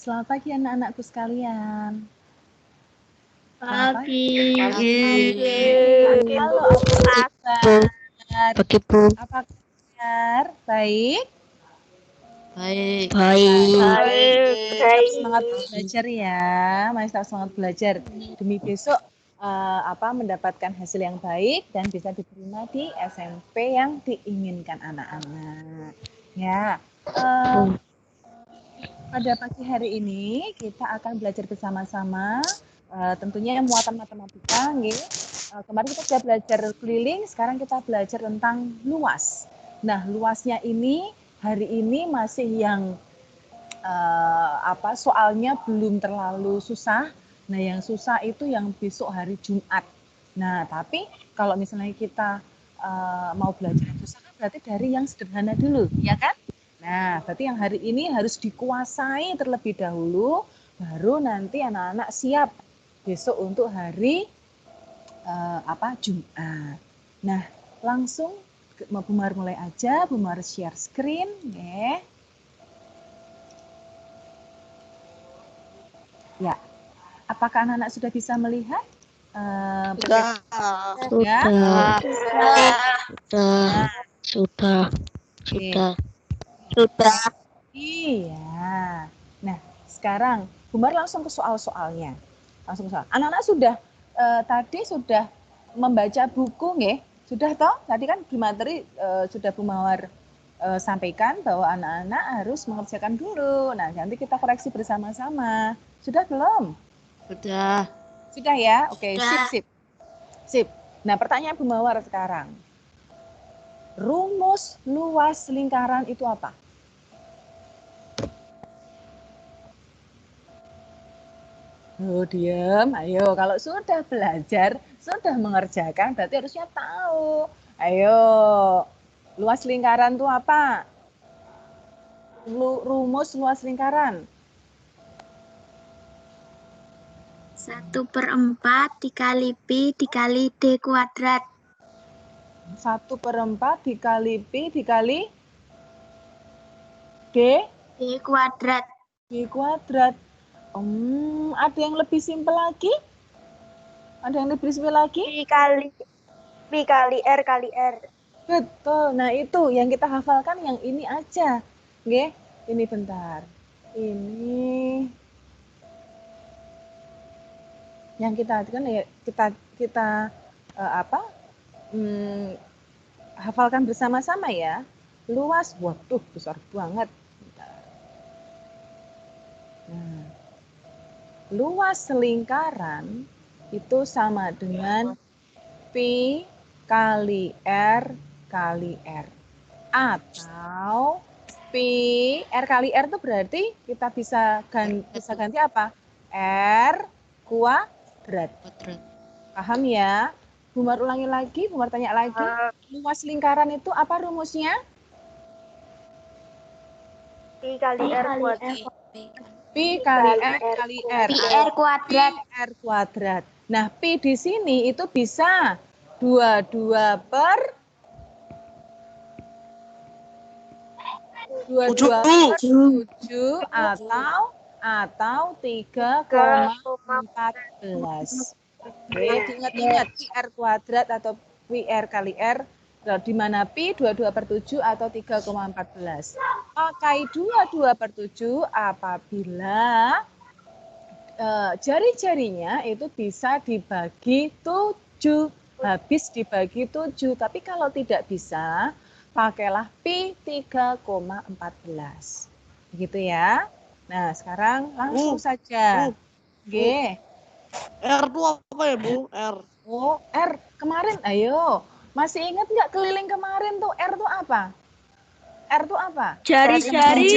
Selamat pagi anak-anakku sekalian. Pagi. Halo, apa kabar? Pagi, Bu. Apa kabar? Baik? Baik. Tetap semangat belajar ya. Masih tetap semangat belajar demi besok mendapatkan hasil yang baik dan bisa diterima di SMP yang diinginkan anak-anak. Ya. Pada pagi hari ini kita akan belajar bersama-sama tentunya muatan matematika. Kemarin kita sudah belajar keliling, sekarang kita belajar tentang luas. Nah, luasnya ini hari ini masih yang soalnya belum terlalu susah. Nah, yang susah itu yang besok hari Jumat. Nah, tapi kalau misalnya kita mau belajar yang susah kan berarti dari yang sederhana dulu, ya kan? Nah, berarti yang hari ini harus dikuasai terlebih dahulu, baru nanti anak-anak siap besok untuk hari Jumat. Nah, langsung Bu Mar mulai aja, Bu Mar share screen, ya. Ya, apakah anak-anak sudah bisa melihat? Sudah. Iya. Nah, sekarang Bumar langsung ke soal-soalnya. Anak-anak sudah tadi sudah membaca buku, nggih? Sudah toh? Tadi kan di materi sudah Bu Mawar sampaikan bahwa anak-anak harus mengerjakan dulu. Nah, nanti kita koreksi bersama-sama. Sudah belum? Sudah. Sudah ya? Oke, sip. Nah, pertanyaan Bu Mawar sekarang. Rumus luas lingkaran itu apa? Oh, diam. Ayo, kalau sudah belajar, sudah mengerjakan, berarti harusnya tahu. Ayo, luas lingkaran itu apa? Rumus luas lingkaran. 1/4 dikali Pi dikali D kuadrat. 1/4 dikali Pi dikali D kuadrat. D kuadrat. Ada yang lebih simpel lagi? Pi kali R kali R. Betul. Nah, itu yang kita hafalkan yang ini aja. Nggih? Ini bentar. Ini yang kita kan ya kita hafalkan bersama-sama ya. Luas, waduh besar banget. Nah, luas lingkaran itu sama dengan Pi kali R kali R. Atau Pi R kali R itu berarti kita bisa ganti apa? R kuadrat. Paham ya? Bumar ulangi lagi, Bumar tanya lagi. Luas lingkaran itu apa rumusnya? Pi kali R kuadrat. Pi kali R kali R. Pi R kuadrat. Pi R kuadrat. Nah, Pi di sini itu bisa 22 per 7 atau 3,14. Oke, diingat-ingat Pi R kuadrat atau Pi R kali R, di mana Pi 22/7 atau 3,14. Pakai 22/7 apabila jari-jarinya itu bisa dibagi 7. Habis dibagi 7. Tapi kalau tidak bisa, pakailah Pi 3,14. Begitu ya. Nah, sekarang langsung saja. Oke. R itu apa ya, Bu? R. Oh, R. Kemarin, ayo. Masih ingat nggak keliling kemarin tuh R itu apa? R itu apa? Jari-jari.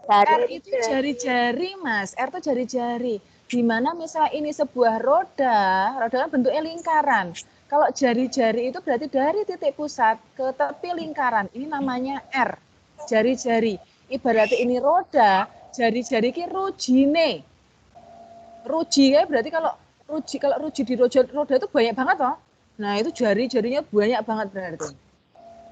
R itu jari-jari, Mas. R itu jari-jari. Di mana misalnya ini sebuah roda kan bentuknya lingkaran. Kalau jari-jari itu berarti dari titik pusat ke tepi lingkaran. Ini namanya R. Jari-jari. Ibaratnya ini roda, jari-jari ini rujine. Ruji ya berarti kalau ruji di roda itu banyak banget toh. Nah, itu jari-jarinya banyak banget berarti.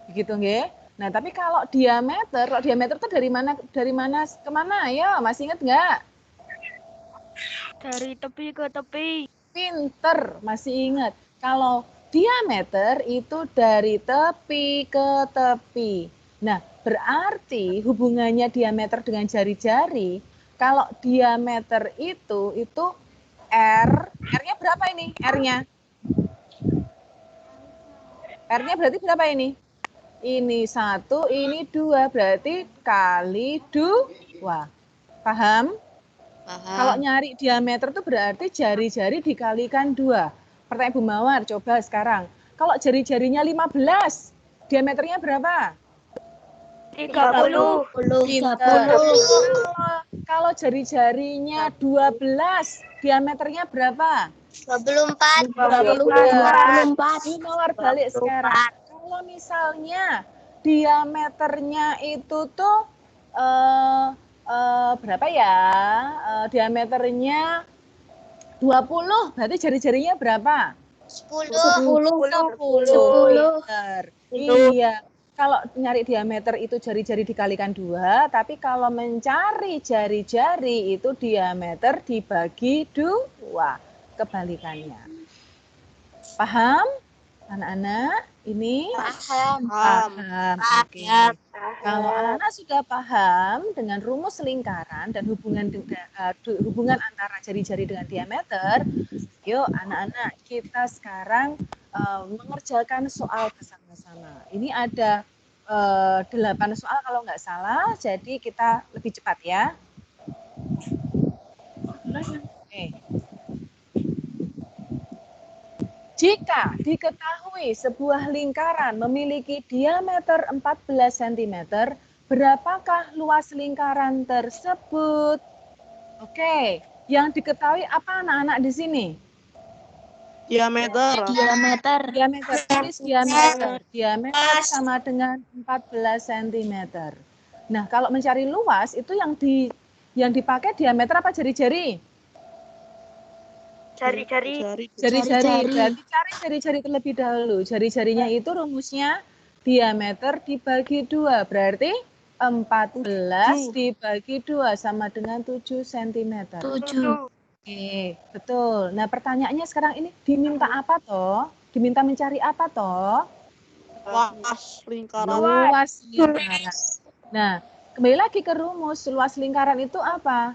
Begitu nggih? Nah, tapi kalau diameter itu dari mana ke mana? Ya, masih ingat nggak? Dari tepi ke tepi. Pinter, masih ingat. Kalau diameter itu dari tepi ke tepi. Nah, berarti hubungannya diameter dengan jari-jari, kalau diameter itu R-nya berapa ini? R-nya? R-nya berarti berapa ini? Ini 1, ini 2, berarti kali 2. Paham? Kalau Paham. nyari diameter itu berarti jari-jari dikalikan 2. Pertanyaan Bu Mawar, coba sekarang. Kalau jari-jarinya 15, diameternya berapa? 30. Pinter. Kalau jari-jarinya 12, diameternya berapa? 24. 24. Bu Mawar balik sekarang. Kalau misalnya diameternya itu tuh berapa ya? Diameternya 20, berarti jari-jarinya berapa? 10. 10. Pinter. Iya. Kalau nyari diameter itu jari-jari dikalikan 2, tapi kalau mencari jari-jari itu diameter dibagi 2. Kebalikannya. Paham? Anak-anak, ini Paham. paham. Oke. Kalau anak-anak sudah paham dengan rumus lingkaran dan hubungan antara jari-jari dengan diameter, yuk anak-anak kita sekarang mengerjakan soal bersama-sama. Ini ada 8 soal kalau nggak salah, jadi kita lebih cepat ya. Oke. Jika diketahui sebuah lingkaran memiliki diameter 14 cm, berapakah luas lingkaran tersebut? Oke, yang diketahui apa anak-anak di sini? Diameter. Diameter, tulis diameter. Diameter sama dengan 14 cm. Nah, kalau mencari luas itu yang dipakai diameter apa jari-jari? Jari-jari. Jari-jari. Berarti cari jari-jari terlebih dahulu. Jari-jarinya itu rumusnya diameter dibagi 2. Berarti 14 dibagi 2 sama dengan 7 cm. 7. Oke, betul. Nah, pertanyaannya sekarang ini diminta apa toh? Diminta mencari apa toh? Luas lingkaran. Luas lingkaran. Nah, kembali lagi ke rumus. Luas lingkaran itu apa?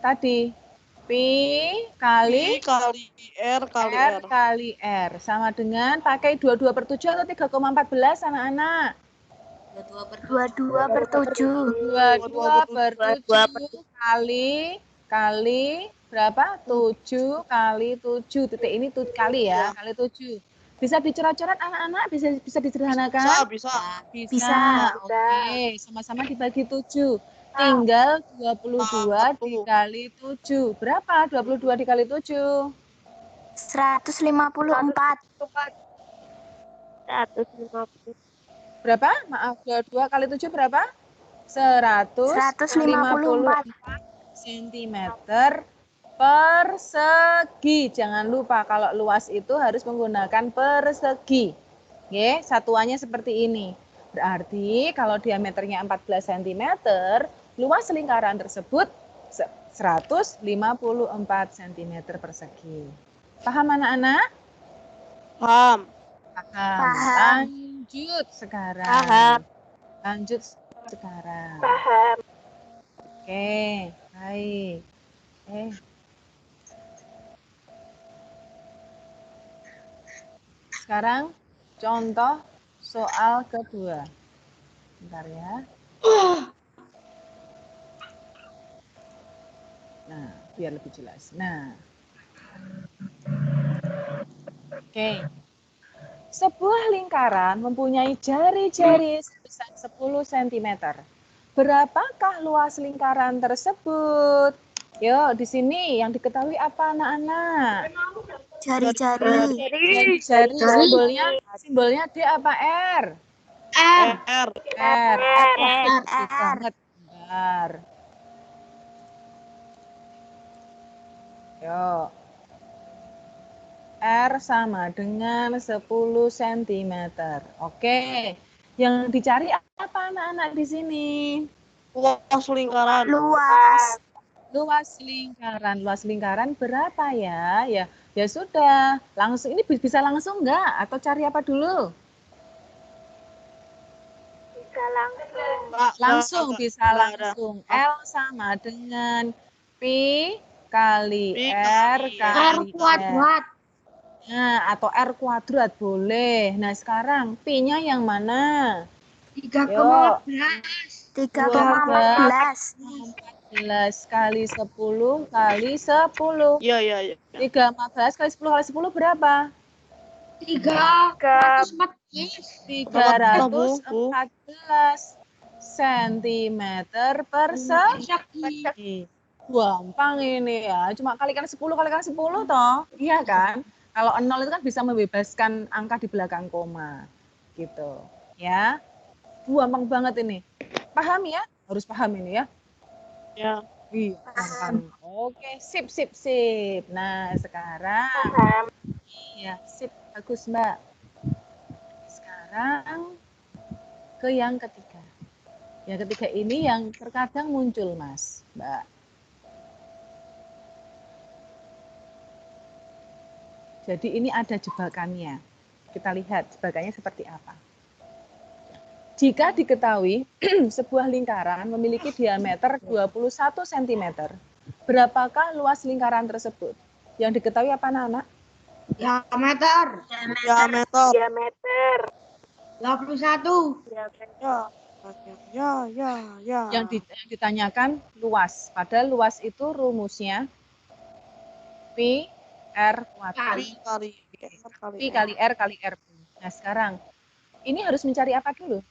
Tadi Pi kali R kali R R. kali R. Sama dengan pakai 22 per 7 atau 3,14 anak-anak? 22 per 7. 22 per 7 kali berapa? 7 kali 7. Titik ini kali ya, kali 7. Bisa dicoret-coret anak-anak? Bisa disederhanakan? Bisa. Bisa. Oke, sama-sama dibagi 7. Tinggal 22 dikali 7. Berapa 22 dikali 7? 154. 150. Berapa? Maaf, 22 kali 7 berapa? 154 cm persegi. Jangan lupa kalau luas itu harus menggunakan persegi. Oke, satuannya seperti ini. Berarti kalau diameternya 14 cm, luas lingkaran tersebut 154 cm persegi. Paham anak-anak? Paham. Paham. Lanjut sekarang. Paham. Lanjut sekarang. Paham. Oke, baik. Sekarang contoh soal kedua. Bentar ya. Nah, biar lebih jelas. Nah. Oke. Sebuah lingkaran mempunyai jari-jari sebesar 10 cm. Berapakah luas lingkaran tersebut? Yuk, di sini yang diketahui apa anak-anak? Jari-jari. Jari simbolnya D apa R? R. R. Banget. Bentar. Yuk. R sama dengan 10 cm. Oke. Yang dicari apa anak-anak di sini? Luas lingkaran. Luas. Luas lingkaran. Luas lingkaran berapa ya? Ya sudah. Langsung ini bisa langsung nggak? Atau cari apa dulu? Bisa langsung. Langsung bisa Nggak ada. langsung. L sama dengan P kali Pi R kali kali kuadrat. Nah, atau R kuadrat boleh. Nah, sekarang P-nya yang mana? 3,14. 3,14. 14 kali 10 kali 10. Iya. 314 kali 10 kali 10 berapa? 314 cm persegi. Gampang ini ya. Cuma kalikan 10 kalikan 10 toh. Iya kan? Kalau 0 itu kan bisa membebaskan angka di belakang koma. Gitu. Ya. Gampang banget ini. Paham ya? Harus paham ini ya. Ya. Iya, gampang. Oke, sip. Nah, sekarang. Iya, sip. Bagus, Mbak. Sekarang ke yang ketiga. Yang ketiga ini yang terkadang muncul, Mas, Mbak. Jadi ini ada jebakannya. Kita lihat jebakannya seperti apa. Jika diketahui sebuah lingkaran memiliki diameter 21 cm, berapakah luas lingkaran tersebut? Yang diketahui apa, anak-anak? Diameter. 21. Ya. Yang ditanyakan luas. Padahal luas itu rumusnya Pi R kuadrat. Pi kali R kali R. Nah, sekarang ini harus mencari apa dulu?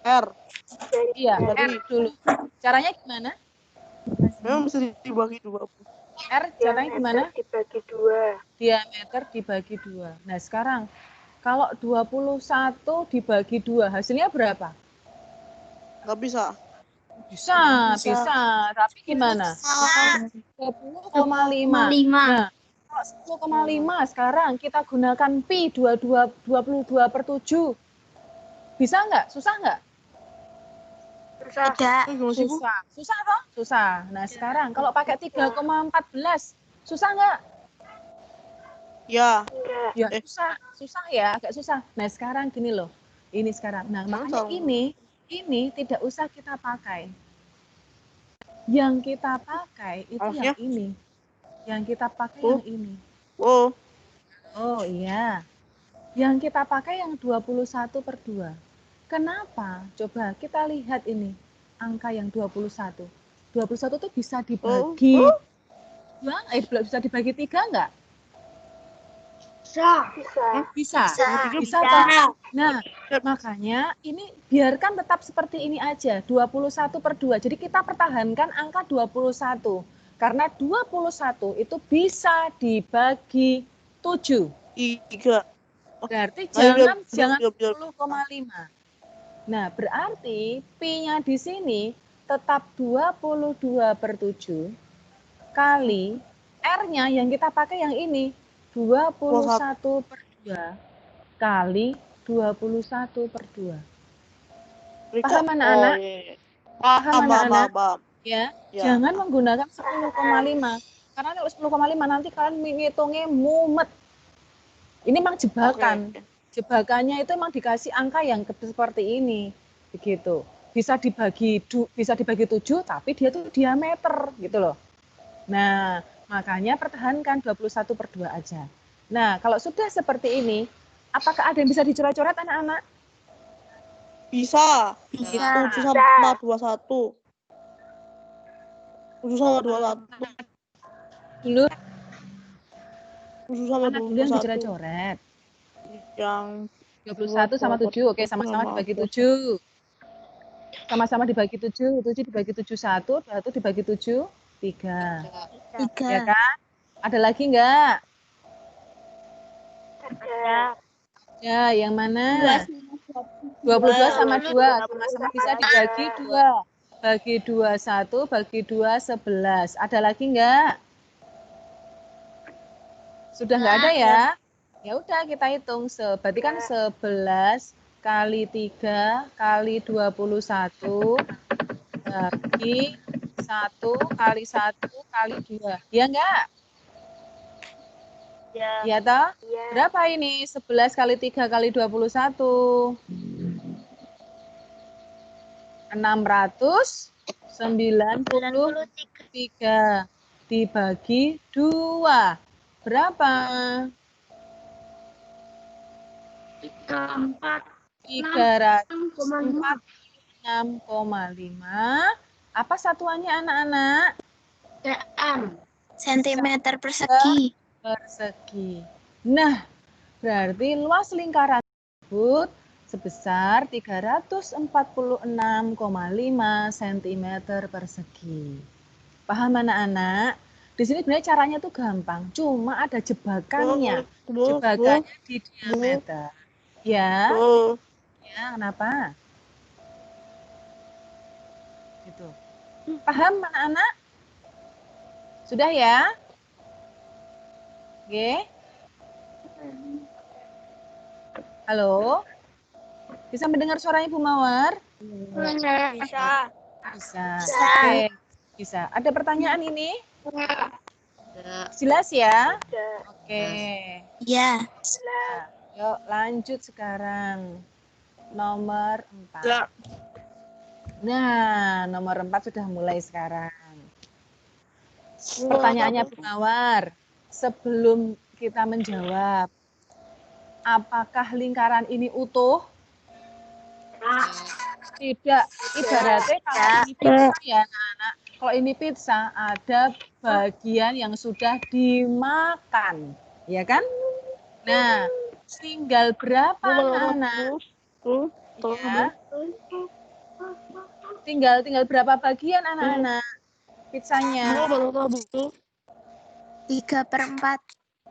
R. Iya, R dulu. Caranya gimana? Memang mesti dibagi 2. R caranya gimana? Dibagi 2. Diameter dibagi 2. Nah, sekarang kalau 21 dibagi 2, hasilnya berapa? Nggak bisa. Bisa. Tapi gimana? 10,5. Nah, kalau 10,5 sekarang kita gunakan Pi 22/7. Bisa nggak? Susah nggak? Tidak. Susah toh? Susah. Nah, sekarang kalau pakai 3,14, susah nggak? Ya. Ya, susah ya, agak susah. Nah, sekarang gini loh. Ini sekarang. Nah, makanya ini tidak usah kita pakai. Yang kita pakai itu yang ini. Yang kita pakai yang ini. Oh iya. Yang kita pakai yang 21/2. Kenapa? Coba kita lihat ini. Angka yang 21. 21 itu bisa dibagi bisa dibagi 3 enggak? Bisa toh? Nah, makanya ini biarkan tetap seperti ini aja, 21/2. Jadi kita pertahankan angka 21. Karena 21 itu bisa dibagi 7. 3. Berarti jangan 10,5. Nah, berarti Pi-nya di sini tetap 22/7 kali R-nya yang kita pakai yang ini 21/2 kali 21/2. Paham anak-anak? Paham anak-anak? Ya. Jangan menggunakan 10,5. Karena kalau 10,5 nanti kalian ngitungnya mumet. Ini memang jebakan. Jebakannya itu memang dikasih angka yang seperti ini. Begitu. Bisa dibagi 7 tapi dia tuh diameter gitu loh. Nah, makanya pertahankan 21/2 aja. Nah, kalau sudah seperti ini, apakah ada yang bisa dicoret-coret anak-anak? Bisa. 7 sama 21. 7 sama 21. Dulu. 7 sama 21. Dulu yang dicoret-coret. Yang 21 sama 7. Oke, sama-sama dibagi 7. Sama-sama dibagi 7. 7 dibagi 7 1. 1 dibagi 7 3. Ya kan? Ada lagi enggak? Ada. Ya, yang mana? 22 sama 2. Sama-sama bisa dibagi 2. Bagi 2 1, bagi 2 11. Ada lagi enggak? Sudah enggak ada ya? Ya udah kita hitung. Berarti kan 11 kali 3 kali 21 bagi 1 kali 1 kali 2. Ya enggak? Ya. Ya toh? Berapa ini? 11 kali 3 kali 21. 693 dibagi 2. Berapa? 346,5. Apa satuannya anak-anak? Sentimeter persegi. Persegi. Nah, berarti luas lingkaran tersebut sebesar 346,5 cm persegi. Paham anak-anak? Di sini sebenarnya caranya tuh gampang, cuma ada jebakannya. Jebakannya di diameter. Ya, ya, kenapa? Gitu. Paham anak-anak? Sudah ya? Oke. Halo? Bisa mendengar suara Ibu Mawar? Bisa. Bisa. Oke. Bisa. Ada pertanyaan ini? Jelas ya? Oke. Ya. Nah, yuk lanjut sekarang. Nomor 4. Nah, nomor 4 sudah mulai sekarang. Pertanyaannya Bu Mawar, sebelum kita menjawab, apakah lingkaran ini utuh? Tidak. Ibaratnya kalau ini pizza ya anak-anak, kalau ini pizza ada bagian yang sudah dimakan, ya kan? Nah, tinggal berapa anak-anak? Ya. Tinggal berapa bagian anak-anak pizzanya? 3/4.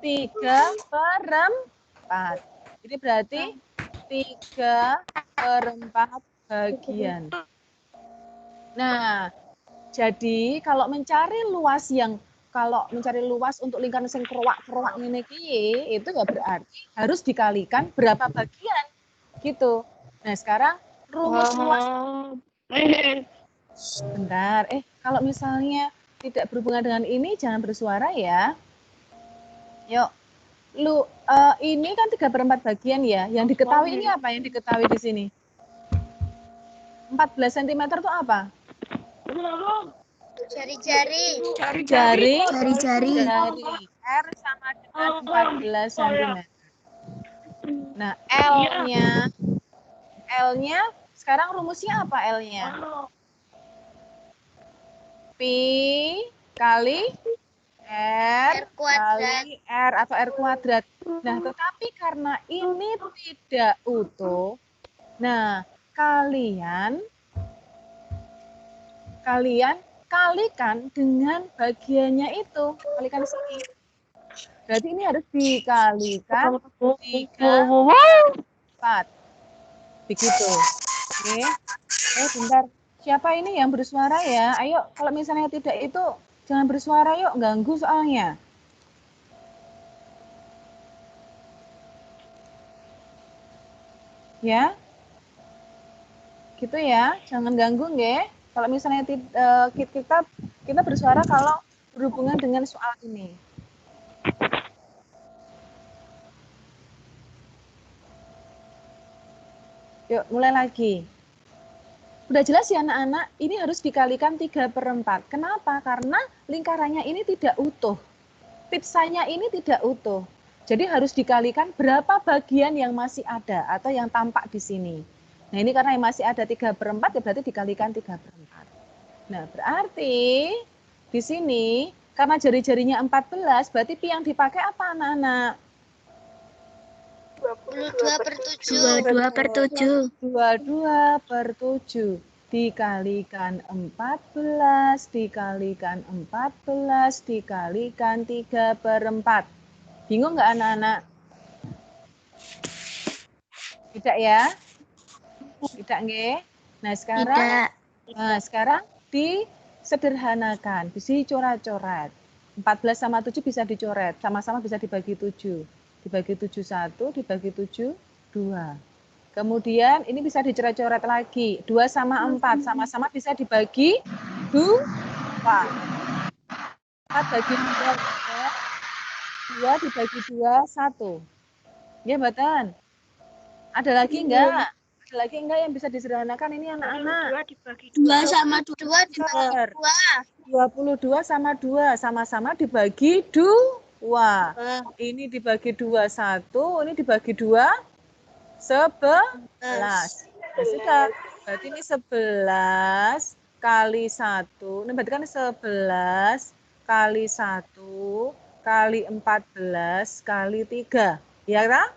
3/4. Ini berarti 3/4 bagian. Nah, jadi kalau mencari luas untuk lingkaran sing kerowak-kerowak ngene iki, itu ya berarti harus dikalikan berapa bagian. Gitu. Nah, sekarang rumus luas. Bentar, kalau misalnya tidak berhubungan dengan ini jangan bersuara ya. Yuk. Ini kan 3/4 bagian ya. Yang diketahui ini apa yang diketahui di sini? 14 cm itu apa? Jari-jari. Jari. R sama dengan 14 cm. Nah, L-nya sekarang rumusnya apa L-nya? Pi kali R kali R atau R kuadrat. Nah, tetapi karena ini tidak utuh, nah kalian kalikan dengan bagiannya itu. Kalikan sini. Berarti ini harus dikalikan 3/4. Begitu. Oke. Bentar. Siapa ini yang bersuara ya? Ayo, kalau misalnya tidak itu, jangan bersuara yuk, ganggu soalnya. Ya. Gitu ya, jangan ganggu nggih. Kalau misalnya kita bersuara kalau berhubungan dengan soal ini. Yuk, mulai lagi. Udah jelas ya anak-anak, ini harus dikalikan 3/4. Kenapa? Karena lingkarannya ini tidak utuh. Pizzanya ini tidak utuh. Jadi harus dikalikan berapa bagian yang masih ada atau yang tampak di sini. Nah, ini karena yang masih ada 3/4 ya berarti dikalikan 3/4. Nah, berarti di sini karena jari-jarinya 14, berarti pi yang dipakai apa anak-anak? 22/7. 22/7 dikalikan 14 dikalikan 14 dikalikan 3/4. Bingung nggak anak-anak? Tidak ya? Tidak nggih? Nah, sekarang disederhanakan, bisa dicoret-coret. 14 sama 7 bisa dicoret, sama-sama bisa dibagi 7. Dibagi 7 1, dibagi 7 2. Kemudian ini bisa dicoret-coret lagi. 2 sama 4 sama-sama bisa dibagi 2. 4 bagi 2 dibagi 2, 1. Ya, Batan. Ada lagi enggak? Ada lagi enggak yang bisa disederhanakan ini anak-anak? 2 sama 2 dibagi 22 sama 2 sama-sama dibagi 2. Ini dibagi 2, 1. Ini dibagi 2, 11. Ya sudah. Berarti ini 11 kali 1. Ini berarti kan 11 kali 1 kali 14 kali 3. Ya kan?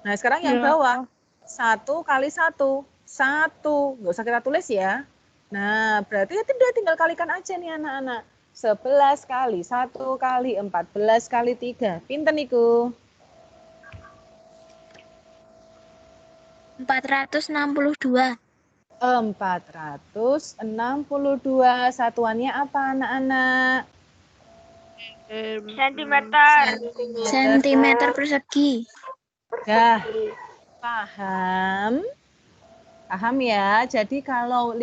Nah, sekarang yang bawah. 1 kali 1. 1. Nggak usah kita tulis ya. Nah, berarti ya tinggal kalikan aja nih anak-anak. 11 kali 1 kali 14 kali 3. Pinten iku? 462. 462. Satuannya apa anak-anak? Sentimeter. Sentimeter persegi. Dah. Paham? Paham ya? Jadi kalau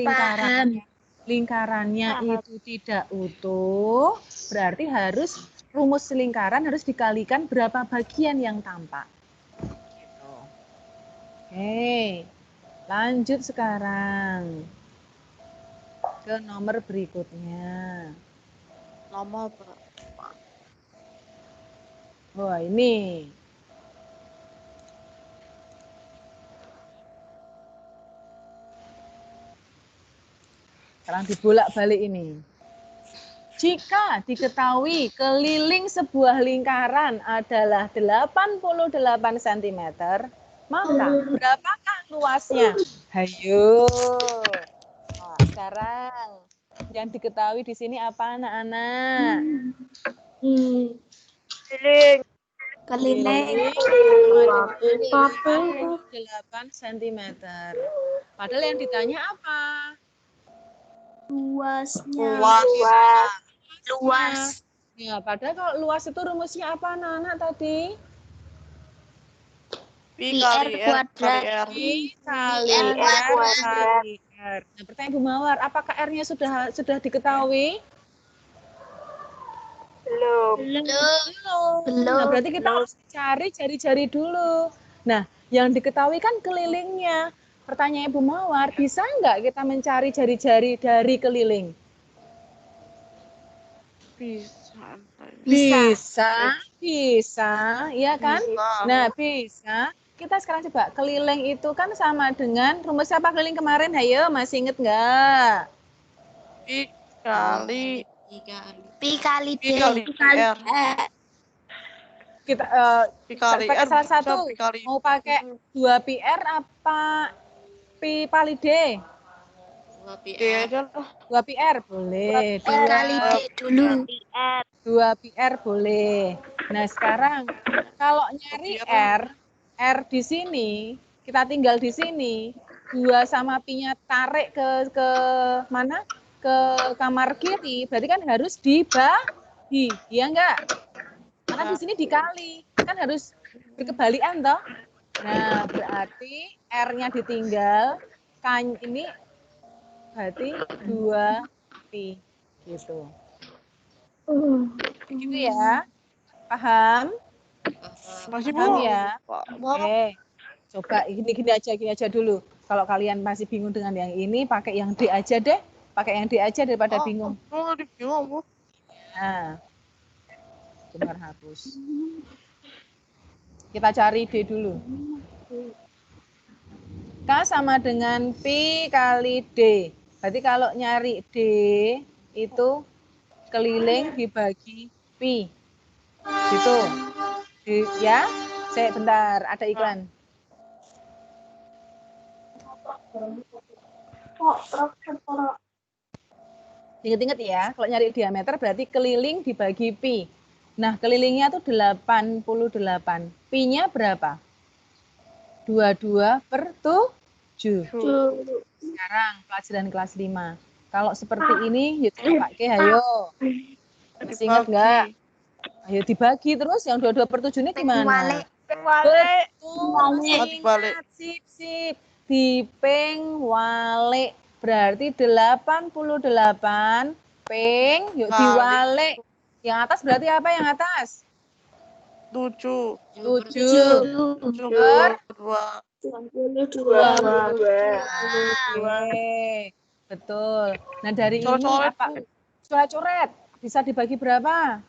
lingkarannya itu tidak utuh, berarti harus rumus lingkaran harus dikalikan berapa bagian yang tampak. Gitu. Oke, lanjut sekarang ke nomor berikutnya. Nomor berapa? Wah, ini. Sekarang dibolak-balik ini. Jika diketahui keliling sebuah lingkaran adalah 88 cm, maka berapakah luasnya? Hayo. Nah, sekarang yang diketahui di sini apa anak-anak? Keliling. 8 cm. Padahal yang ditanya apa? Luasnya. Luas. Ya, padahal kalau luas itu rumusnya apa anak-anak tadi? Pi kali R kali R. Pi kali R kali R. Nah, pertanyaan Bu Mawar, apakah R-nya sudah diketahui? Belum. Nah, berarti kita harus cari jari-jari dulu. Nah, yang diketahui kan kelilingnya. Pertanyaan Bu Mawar, bisa nggak kita mencari jari-jari dari keliling? Bisa, ya kan? Nah, bisa. Kita sekarang coba, keliling itu kan sama dengan, rumus apa keliling kemarin? Hayo, masih inget nggak? Pi kali D. R. Kita Pi kali pakai R salah bisa satu. pi kali Mau pakai 2πr apa pi kali D? D aja lah. 2πr boleh. Pi kali D dulu. 2πr boleh. Nah, sekarang kalau nyari R di sini, kita tinggal di sini, 2 sama pi-nya tarik ke mana? Ke kamar kiri, berarti kan harus dibagi, ya enggak? Karena di sini dikali, kan harus berkebalikan toh. Nah, berarti R-nya ditinggal, kan ini berarti 2 pi gitu. Begitu ya. Paham? Masih Paham belum ya? Oke. Coba gini aja dulu. Kalau kalian masih bingung dengan yang ini, pakai yang D aja deh. Pakai yang D aja daripada bingung. Oh, bingung, Bu. Nah. Benar hapus. Kita cari D dulu. K sama dengan pi kali D. Berarti kalau nyari D itu keliling dibagi pi. Gitu. Ya. Saya bentar, ada iklan. Ingat-ingat ya, kalau nyari diameter berarti keliling dibagi pi. Nah, kelilingnya tuh 88. Pi-nya berapa? 22/7. Sekarang pelajaran kelas 5. Kalau seperti ini, yuk kita pakai, ayo. Masih ingat nggak? Ayo dibagi terus, yang 22/7 ini gimana? Wale. Betul, masih Balik. ingat. Sip. Diping wale. Berarti 88 ping. Yuk diwale. Yang atas berarti apa yang atas? 7. 7 per 22. Oke, betul. Nah, dari ini Coret-coret, apa? Bu. Coret-coret. Bisa dibagi berapa?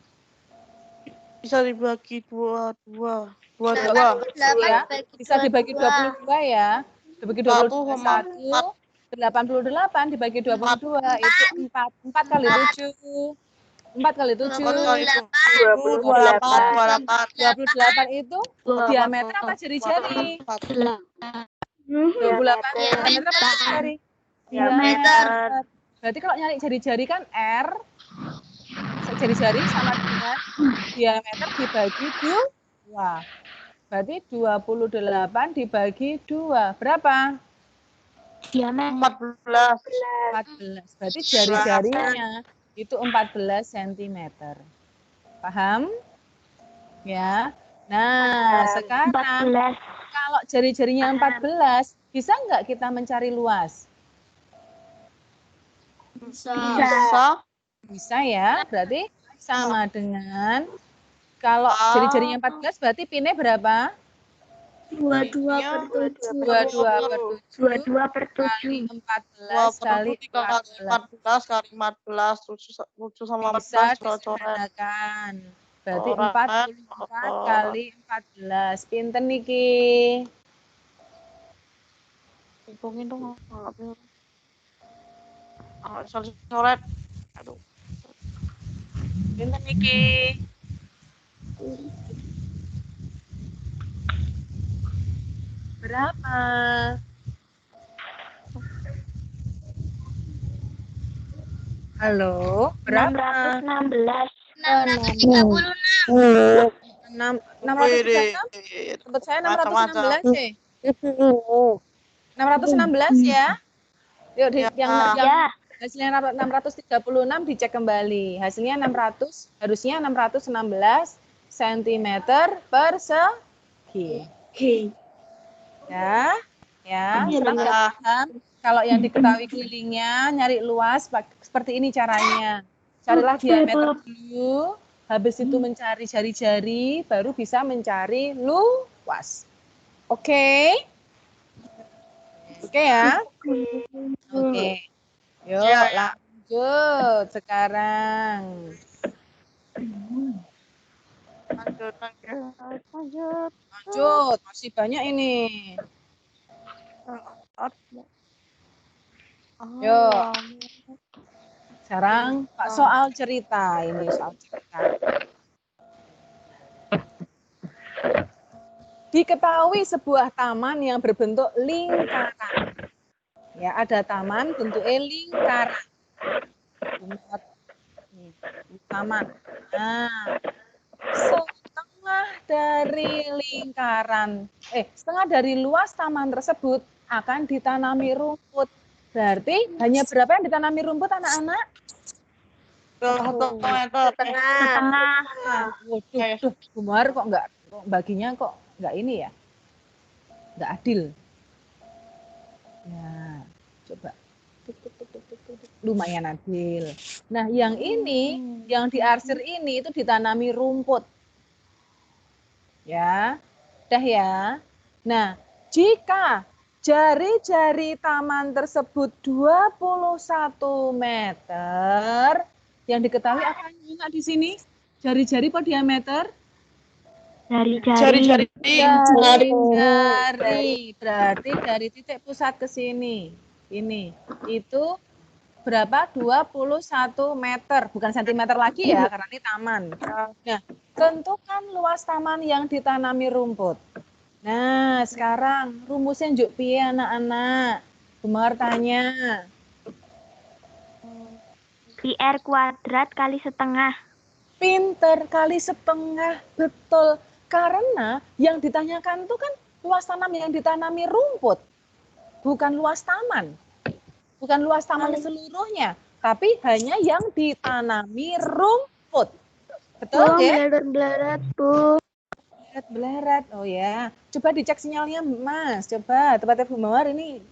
Bisa dibagi 22. Ya, bisa dibagi 22 ya. Dibagi 22. 1, 88 dibagi 22 itu 4. 4 kali 7. 4 kali 7. 28 itu diameter apa jari-jari? 28 diameter apa jari-jari? Diameter. Berarti kalau nyari jari-jari kan R, jari-jari sama dengan diameter dibagi 2. Berarti 28 dibagi 2. Berapa? Diameter 14. Berarti jari-jarinya itu 14 cm. Paham? Ya. Nah, sekarang 14. kalau jari-jarinya 14, bisa nggak kita mencari luas? Bisa. Bisa ya. Berarti sama dengan kalau jari-jarinya 14 berarti pinnya berapa? 22 per 7. 22 per 7 22 per kali 7. 14 kali 14 kali 14. 7 sama bisa 14 coret-coret. disederhanakan. Berarti Coret. 44 kali 14. Pinten niki? Hitungin dong. Coret. Aduh. Pinten niki? Berapa? Halo, berapa? 616. 636. Tempat saya 616 ya. 616 ya. Yuk yang hasilnya 636 dicek kembali. Hasilnya 600, harusnya 616 cm persegi. Ya, sudah paham. Kalau yang diketahui kelilingnya, nyari luas seperti ini caranya. Carilah diameter dulu, habis itu mencari jari-jari, baru bisa mencari luas. Oke? Oke ya? Oke. Yuk, lanjut sekarang. Lanjut, masih banyak ini. Yuk. Sekarang Pak soal cerita ini, soal cerita. Diketahui sebuah taman yang berbentuk lingkaran. Ya, ada taman bentuknya lingkaran. Taman. Nah, setengah dari luas taman tersebut akan ditanami rumput. Berarti hanya berapa yang ditanami rumput anak-anak? Setengah. Waduh, Gumar kok enggak baginya kok enggak ini ya? Enggak adil. Ya, coba. Lumayan adil. Nah, yang ini, yang diarsir ini itu ditanami rumput. Ya, udah ya. Nah, jika jari-jari taman tersebut 21 meter, yang diketahui apa yang di sini? Jari-jari per diameter? Jari-jari. Berarti dari titik pusat ke sini. Ini. Itu berapa? 21 meter. Bukan sentimeter lagi ya, karena ini taman. Nah, tentukan luas taman yang ditanami rumput. Nah, sekarang rumusnya njuk piye anak-anak? Gumar tanya. PR kuadrat kali setengah. Pinter kali setengah, betul. Karena yang ditanyakan itu kan luas tanam yang ditanami rumput. Bukan luas taman. Bukan luas taman seluruhnya, tapi hanya yang ditanami rumput. Betul ya? Belarat, Bu. Beleret. Oh ya. Coba dicek sinyalnya, Mas. Coba tempatnya Bu Mawar ini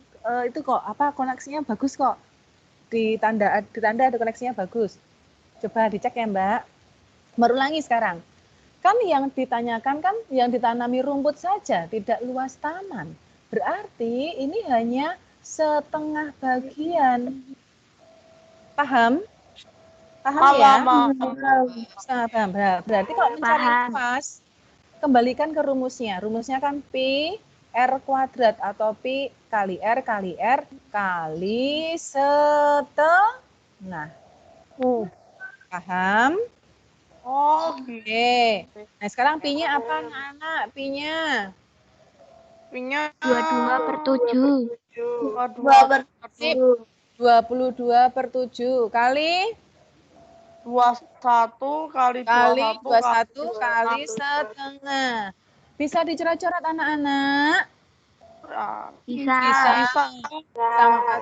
itu kok apa koneksinya bagus kok. Di tanda ada koneksinya bagus. Coba dicek ya, Mbak. Berulangi sekarang. Kan yang ditanyakan kan yang ditanami rumput saja, tidak luas taman. Berarti ini hanya setengah bagian. Paham? Paham ya? Paham. Berarti kalau mencari luas, kembalikan ke rumusnya. Rumusnya kan pi R kuadrat atau pi kali R kali setengah. Paham? Oh, gitu. Oke. Nah, sekarang pi-nya apa, anak-anak? Pi-nya? Pi-nya 22/7. 22/7 kali 21 kali 21 kali setengah. Bisa dicoret-coret anak-anak? Bisa. Sama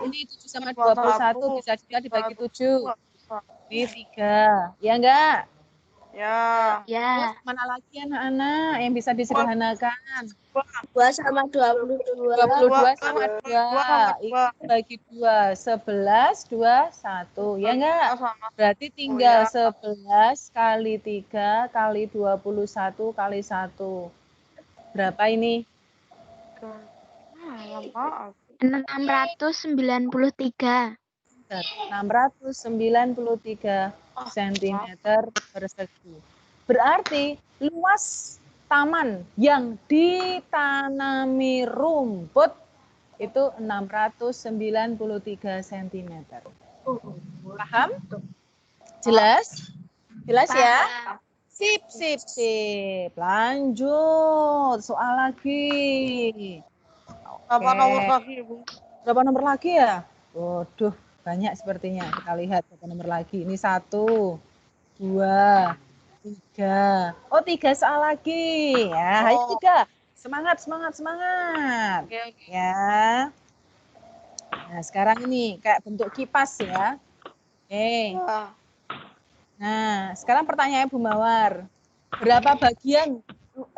ini 7 sama 21 bisa juga dibagi 7. Ini 3. Ya enggak? Ya. Ya. Terus mana lagi anak-anak yang bisa disederhanakan? 2 sama 22. 22 sama 2. Ini bagi 2. 11, 2, 1. Ya enggak? Berarti tinggal 11 kali 3 kali 21 kali 1. Berapa ini? 693. 693 cm persegi. Berarti luas taman yang ditanami rumput itu 693 cm. Paham? Jelas? Jelas ya? Sip. Lanjut. Soal lagi. Berapa nomor lagi, Bu? Berapa nomor lagi ya? Waduh, banyak sepertinya. Kita lihat berapa nomor lagi. Ini 1, 2, 3. Oh, 3 soal lagi. Ya, ayo 3. Semangat. Oke. Ya. Nah, sekarang ini kayak bentuk kipas ya. Oke. Nah, sekarang pertanyaannya Bu Mawar. Berapa bagian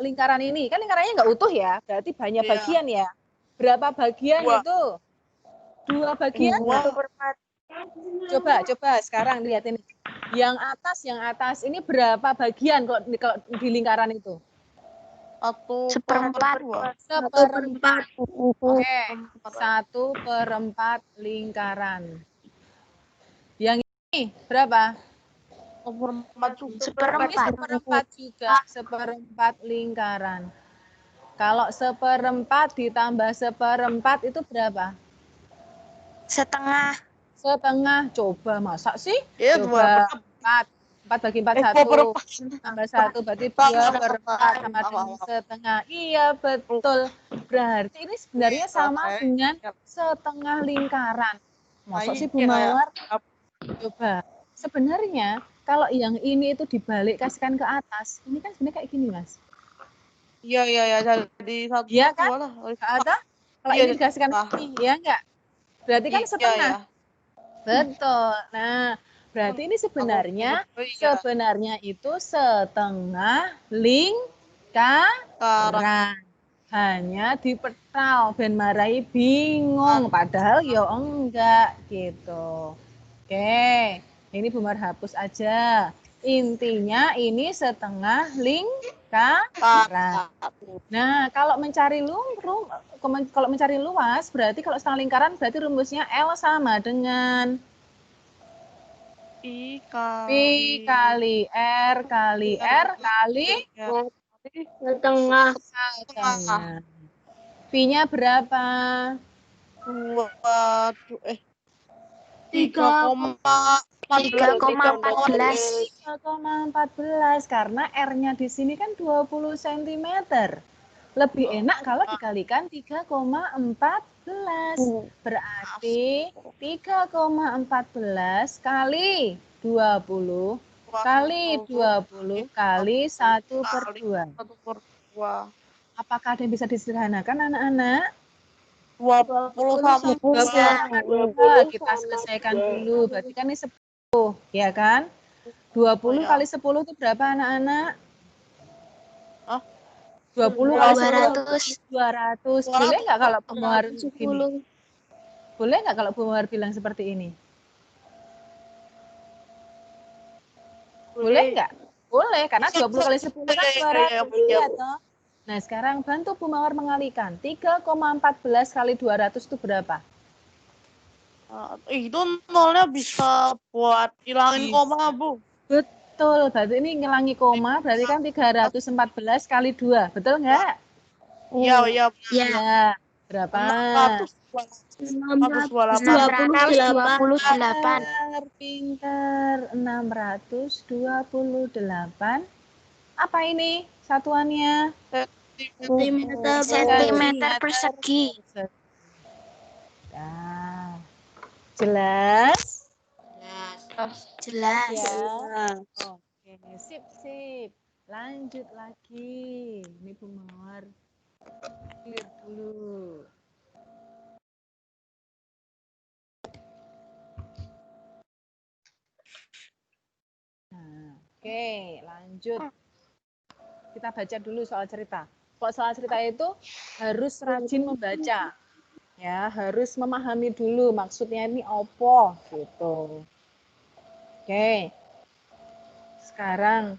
lingkaran ini? Kan lingkarannya nggak utuh ya, berarti banyak bagian ya. Berapa bagian itu? 2 bagian? Coba sekarang lihat ini. Yang atas ini berapa bagian kalau di lingkaran itu? 1/4. Oke, 1/4 lingkaran. Yang ini berapa? 1/4 juga. 1/4. Juga, 1/4 lingkaran. Kalau 1/4 ditambah 1/4 itu berapa? Setengah. Coba masak sih? Iya, Coba 4 bagi 4 1. Tambah 1 berarti 2/4 sama dengan setengah. Iya, betul. Berarti ini sebenarnya sama dengan setengah lingkaran. Masuk sih Bu Mawar? Coba. Sebenarnya kalau yang ini itu dibalik kasihkan ke atas, ini kan sebenarnya kayak gini, Mas. Iya. Jadi 1 Iya kan? 2 lah. Ada? Kalau ini dikasihkan ini, ya enggak? Berarti kan setengah. Iya. Betul. Nah, berarti ini sebenarnya itu setengah lingkaran. Hanya dipetal ben marai bingung, padahal ya enggak gitu. Oke, ini Bu Mar hapus aja. Intinya ini setengah lingkaran. Nah, kalau mencari luas berarti kalau setengah lingkaran berarti rumusnya L sama dengan Pi kali R kali Setengah. Pi-nya berapa? 3,14. Karena R-nya di sini kan 20 cm. Lebih enak kalau dikalikan 3,14. Berarti 3,14 kali 20 kali 20 kali 1/2. Apakah ada yang bisa disederhanakan anak-anak? 20 sama 20. Kita selesaikan dulu. Berarti kan ini 10, ya kan? 20 kali 10 itu berapa anak-anak? 20 kali 200. 200. Boleh nggak kalau Bu Mawar gini? Boleh nggak kalau Bu Mawar bilang seperti ini? Boleh nggak? Boleh, karena 20 kali 10 kan 200. Iya toh? Nah, sekarang bantu Bu Mawar mengalikan. 3,14 kali 200 itu berapa? Itu nolnya bisa buat hilangin koma, Bu. Betul, berarti ini ngilangi koma, berarti kan 314 kali 2. Betul nggak? Iya, iya. Ya. Berapa? 628. Pinter. 628. Apa ini satuannya? Sentimeter persegi. Nah, jelas? Jelas. Ya. Oke, sip. Lanjut lagi. Ini Bu Mawar clear dulu. Nah, oke, lanjut. Kita baca dulu soal cerita. Kalau soal cerita itu harus rajin membaca. Ya, harus memahami dulu maksudnya ini apa gitu. Oke. Sekarang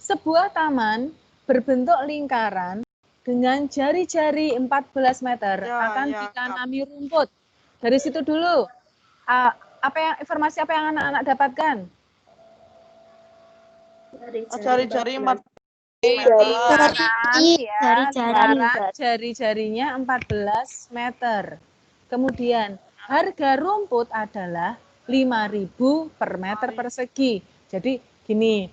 sebuah taman berbentuk lingkaran dengan jari-jari 14 meter akan ditanami rumput. Dari situ dulu. Informasi apa yang anak-anak dapatkan? Jari-jari 4 jari-jarinya 14 meter. Kemudian harga rumput adalah 5.000 per meter persegi. Jadi gini,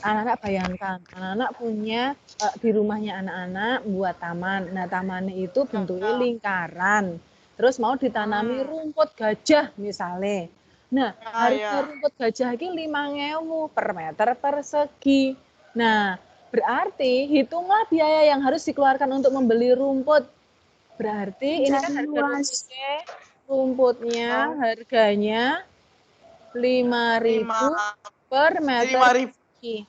anak-anak bayangkan, anak-anak punya di rumahnya anak-anak buat taman. Nah, tamannya itu bentuknya lingkaran. Terus mau ditanami rumput gajah misalnya. Nah, harga rumput gajah ini 5.000 per meter persegi. Nah, berarti hitunglah biaya yang harus dikeluarkan untuk membeli rumput. Berarti ini kan harga rumputnya harganya 5.000 per meter persegi.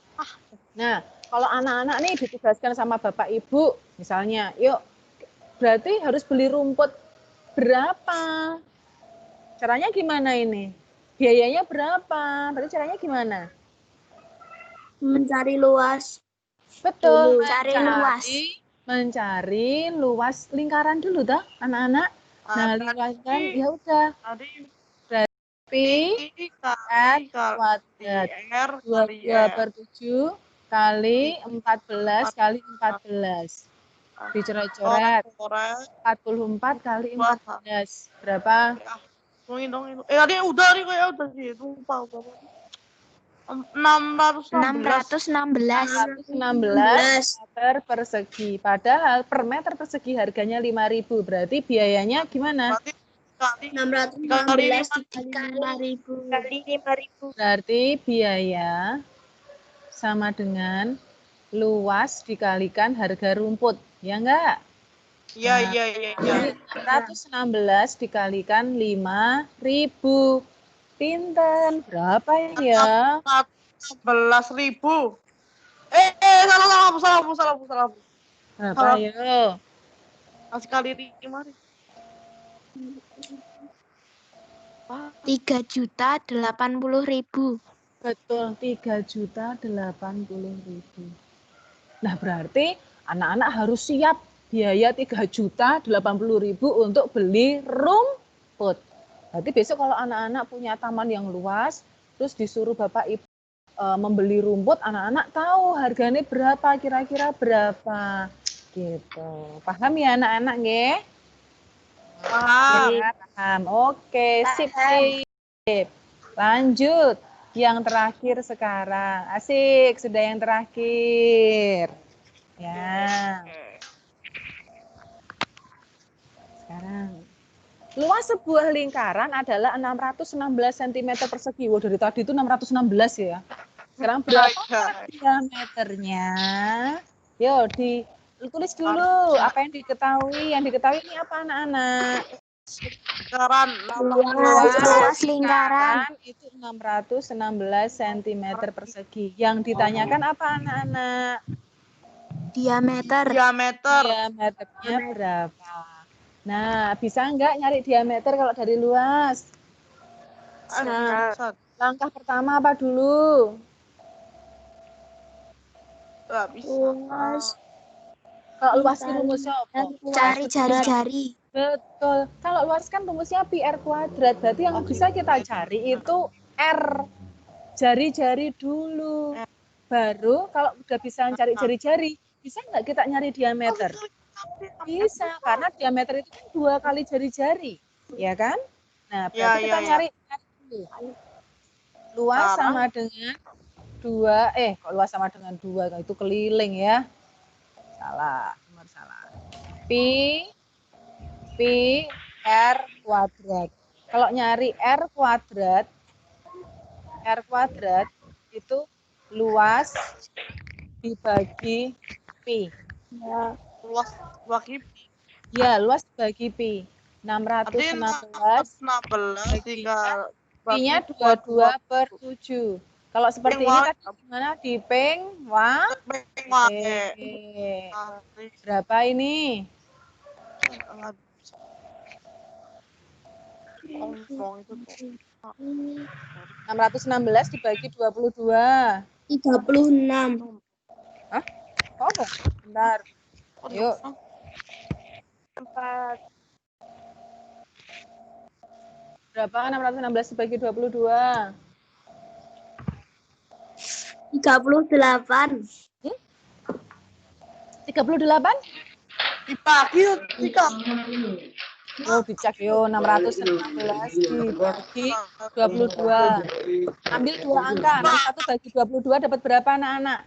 Nah, kalau anak-anak nih ditugaskan sama Bapak Ibu, misalnya, yuk, berarti harus beli rumput berapa? Caranya gimana ini? Biayanya berapa? Berarti caranya gimana? Mencari luas. Betul, mencari luas lingkaran dulu dah, anak-anak. Nah, luaskan ya udah. Berarti R kuadrat 22/7 kali 14 kali 14. Dicoret-coret. 44 kali 14. Berapa? Dong. Tadi udah nih kayak udah sih, lupa. 616 meter persegi. Padahal per meter persegi harganya 5.000. Berarti biayanya gimana? 616 dikali 5.000. Berarti biaya sama dengan luas dikalikan harga rumput. Ya enggak? Iya. 616 dikalikan 5.000. Pinten. Berapa ya? 14.000. Salah. Berapa ya? Kasih kali 5. 3.080.000. Betul, 3.080.000. Nah, berarti anak-anak harus siap biaya 3.080.000 untuk beli rumput. Berarti besok kalau anak-anak punya taman yang luas, terus disuruh Bapak Ibu membeli rumput, anak-anak tahu harganya berapa, kira-kira berapa. Gitu. Paham ya anak-anak nggih? Paham. Oke, sip. Lanjut. Yang terakhir sekarang. Asik, sudah yang terakhir. Ya. Sekarang. Luas sebuah lingkaran adalah 616 cm persegi. Wah, dari tadi itu 616 ya. Sekarang berapa diameternya? Yo, ditulis dulu apa yang diketahui. Yang diketahui ini apa anak-anak? lingkaran Luas lingkaran itu 616 cm persegi. Yang ditanyakan apa anak-anak? diameter Diameternya berapa? Nah, bisa nggak nyari diameter kalau dari luas? Nah, langkah pertama apa dulu? nggak bisa. luas Kalau luas itu rumusnya apa? cari jari-jari Betul. Kalau luas kan rumusnya pi r kuadrat. Berarti yang bisa kita cari itu r. Jari-jari dulu. Baru kalau udah bisa cari jari-jari, bisa nggak kita nyari diameter? Bisa, karena diameter itu kan 2 kali jari-jari. Ya kan? Nah, berarti kita nyari r dulu. Luas sama dengan 2, kok luas sama dengan 2, itu keliling ya. Salah, nomor salah. Pi R kuadrat. Kalau nyari R kuadrat itu luas dibagi pi. Luas bagi Ya, luas dibagi pi. 616 tinggal pi-nya 22/7. Kalau seperti ini tadi gimana? Diping, berapa ini? 616 dibagi 22. 36 Hah? Oh, bentar. Yuk. 4. Berapa 616 dibagi 22? 38 38? Dibagi 3. Oh, dicek yo 616 dibagi 22. Ambil 2 angka. 1 bagi 22 dapat berapa anak-anak?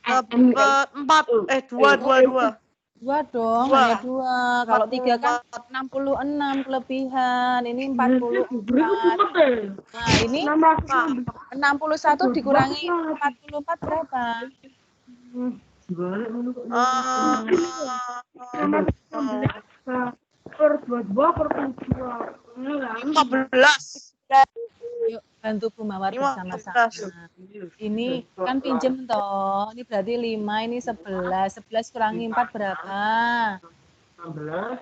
Dapat 2. 2 dong, hanya 2. Kalau 3 kan 66 kelebihan. Ini 44. Nah, ini 61 dikurangi 44 berapa? 15. Yuk, bantu Bu Mawar bersama-sama. Ini kan pinjem toh. Ini berarti 5, ini 11. 11 kurangi 4 berapa? 16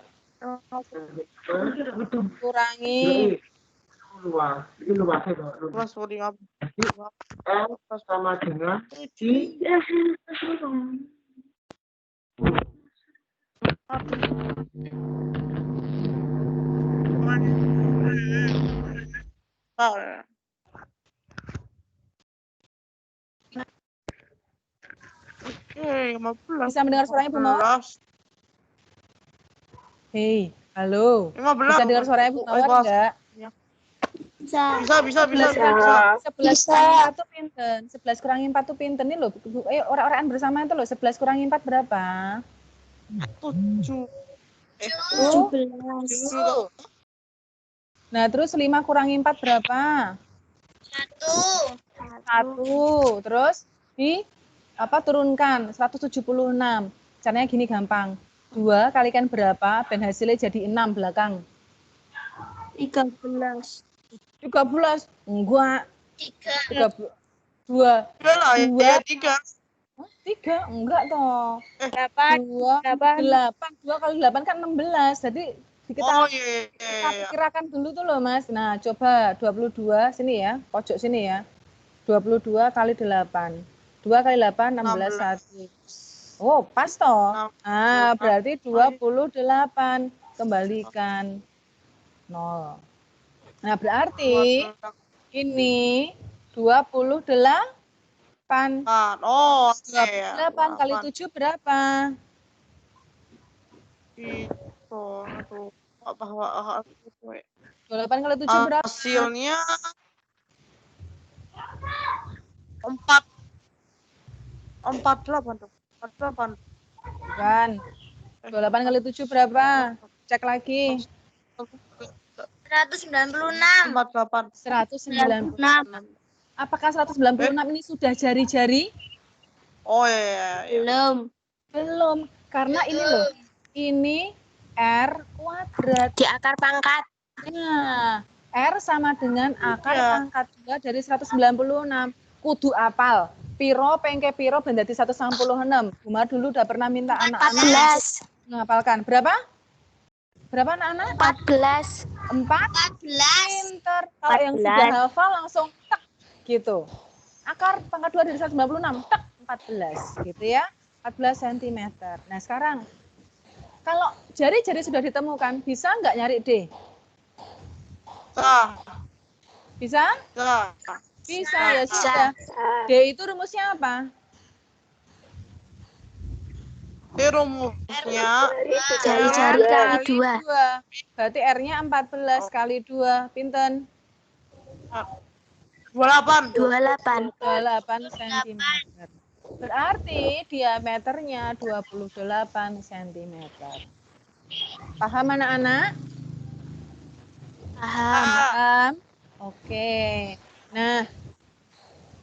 Kurangi luas. Ini luasnya kok. Luas L sama dengan Bisa mendengar suaranya Bu Mawar? Hei, halo. 15. Bisa dengar suaranya Bu Mawar enggak? bisa 11 kurangi 4 tuh pinten? 11 kurangi 4 tuh pinten nih loh. Ayo orang-orang bersama itu loh. 11 kurangi 4 berapa? 7. 17 Nah, terus 5 kurangi 4 berapa? 1. Terus turunkan 176. Caranya gini gampang. 2 kalikan berapa? Ben hasilnya jadi 6 belakang. 13 13. Enggak. 2. 2. 3. 3. Enggak toh. 8. 2 kali 8 kan 16. Jadi kita kirakan dulu tuh loh Mas. Nah, coba 22 sini ya. Pojok sini ya. 22 kali 8. 2 kali 8 16 1. Oh, pas toh. Nah, berarti 28. Kembalikan 0. Nah, berarti ini 28. 28 kali 7 berapa? Itu. 28 kali 7 berapa? Hasilnya 48 tuh. 48. Bukan. 28 kali 7 berapa? Cek lagi. 196 48. 196. Apakah 196 ini sudah jari-jari? Oh iya. belum Belum. Karena ini loh. Ini R kuadrat. Di akar pangkat. Nah, R sama dengan akar Iya. pangkat 2 dari 196. Kudu apal. Piro pengke piro ben dadi 196. Umar dulu udah pernah minta anak-anak 14. menghafalkan. Berapa? Berapa anak-anak? 14. 14. Pinter. Kalau yang sudah hafal langsung tek gitu. Akar pangkat 2 dari 196, tek 14 gitu ya. 14 cm. Nah, sekarang kalau jari-jari sudah ditemukan, bisa nggak nyari D? Bisa? Bisa ya sudah. D itu rumusnya apa? Ini rumusnya Jari-jari kali 2. Berarti R-nya 14 kali 2. Pinten? 28. 28. 28 cm. Berarti diameternya 28 cm. Paham anak-anak? Paham. Oke. Nah,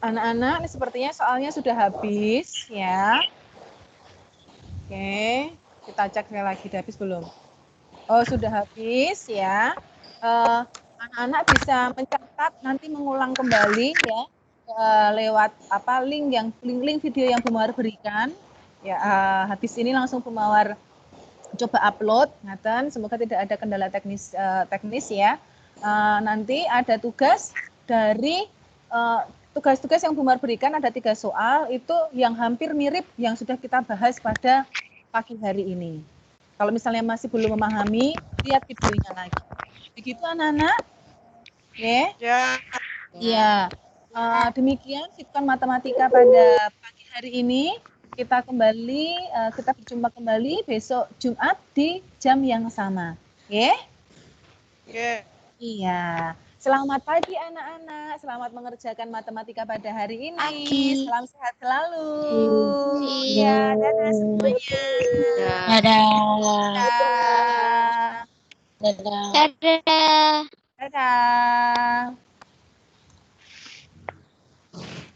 anak-anak ini sepertinya soalnya sudah habis ya. Oke, kita cek sekali lagi, sudah habis belum? Oh, sudah habis ya. Anak-anak bisa mencatat, nanti mengulang kembali ya lewat link video yang Bu Mawar berikan. Ya, habis ini langsung Bu Mawar coba upload, ngaten. Semoga tidak ada kendala teknis ya. Nanti ada tugas dari tugas-tugas yang Bu Mawar berikan, ada 3 soal itu yang hampir mirip yang sudah kita bahas pada pagi hari ini. Kalau misalnya masih belum memahami, lihat videonya lagi. Begitu anak-anak? Ya. Ya. Demikian Fitcon Matematika pada pagi hari ini. Kita berjumpa kembali besok Jumat di jam yang sama. Ya? Iya. Selamat pagi anak-anak. Selamat mengerjakan matematika pada hari ini. Pagi. Salam sehat selalu. Iya. Dadah semuanya. Dadah. Dadah. Dadah. Dadah.